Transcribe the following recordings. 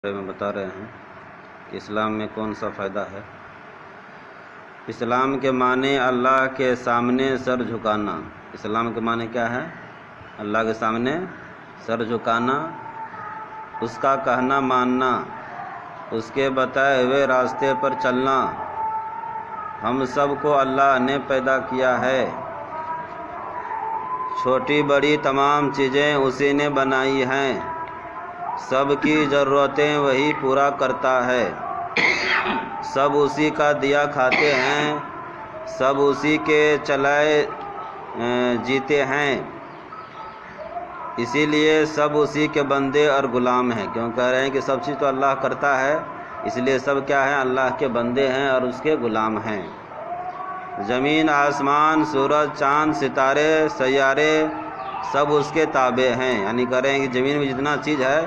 بارے میں بتا رہے ہیں کہ اسلام میں کون سا فائدہ ہے۔ اسلام کے معنی اللہ کے سامنے سر جھکانا۔ اسلام کے معنی کیا ہے؟ اللہ کے سامنے سر جھکانا، اس کا کہنا ماننا، اس کے بتائے ہوئے راستے پر چلنا۔ ہم سب کو اللہ نے پیدا کیا ہے، چھوٹی بڑی تمام چیزیں اسی نے بنائی ہیں، سب کی ضرورتیں وہی پورا کرتا ہے، سب اسی کا دیا کھاتے ہیں، سب اسی کے چلائے جیتے ہیں، اسی لیے سب اسی کے بندے اور غلام ہیں۔ کیوں کہہ رہے ہیں کہ سب چیز تو اللہ کرتا ہے، اس لیے سب کیا ہے؟ اللہ کے بندے ہیں اور اس کے غلام ہیں۔ زمین، آسمان، سورج، چاند، ستارے، سیارے سب اس کے تابع ہیں۔ یعنی کہہ رہے ہیں کہ زمین میں جتنا چیز ہے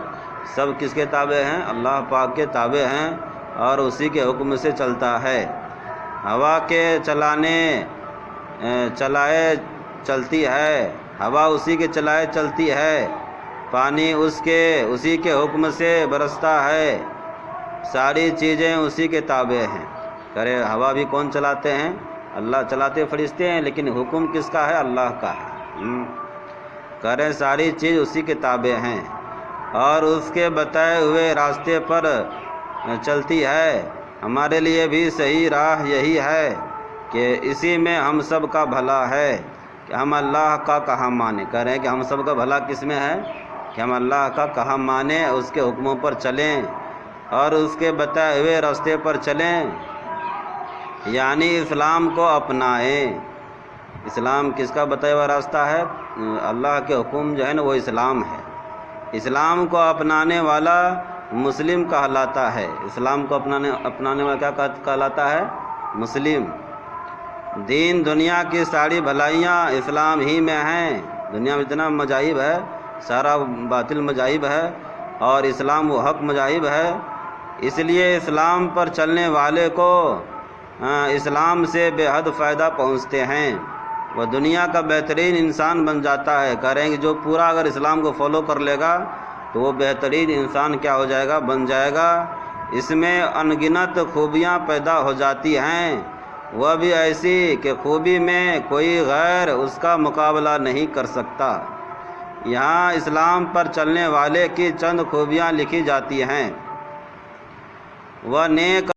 سب کس کے تابع ہیں؟ اللہ پاک کے تابع ہیں اور اسی کے حکم سے چلتا ہے۔ ہوا کے چلائے چلتی ہے، ہوا اسی کے چلائے چلتی ہے، پانی اسی کے حکم سے برستا ہے، ساری چیزیں اسی کے تابع ہیں۔ کرے ہوا بھی کون چلاتے ہیں؟ اللہ چلاتے فرشتے ہیں، لیکن حکم کس کا ہے؟ اللہ کا ہے۔ کرے ساری چیز اسی کے تابع ہیں اور اس کے بتائے ہوئے راستے پر چلتی ہے۔ ہمارے لیے بھی صحیح راہ یہی ہے کہ اسی میں ہم سب کا بھلا ہے کہ ہم اللہ کا کہا مانیں۔ کہہ رہے ہیں کہ ہم سب کا بھلا کس میں ہے؟ کہ ہم اللہ کا کہا مانیں، اس کے حکموں پر چلیں اور اس کے بتائے ہوئے راستے پر چلیں، یعنی اسلام کو اپنائیں۔ اسلام کس کا بتایا ہوا راستہ ہے؟ اللہ کے حکم جو ہے نا وہ اسلام ہے۔ اسلام کو اپنانے والا مسلم کہلاتا ہے۔ اسلام کو اپنانے والا کیا کہلاتا ہے؟ مسلم۔ دین دنیا کی ساری بھلائیاں اسلام ہی میں ہیں۔ دنیا میں جتنا مذاہب ہے سارا باطل مذاہب ہے اور اسلام وہ حق مذاہب ہے۔ اس لیے اسلام پر چلنے والے کو اسلام سے بے حد فائدہ پہنچتے ہیں، وہ دنیا کا بہترین انسان بن جاتا ہے۔ کہہ رہے ہیں کہ جو پورا اگر اسلام کو فالو کر لے گا تو وہ بہترین انسان کیا ہو جائے گا؟ بن جائے گا۔ اس میں انگنت خوبیاں پیدا ہو جاتی ہیں، وہ بھی ایسی کہ خوبی میں کوئی غیر اس کا مقابلہ نہیں کر سکتا۔ یہاں اسلام پر چلنے والے کی چند خوبیاں لکھی جاتی ہیں۔ وہ نیک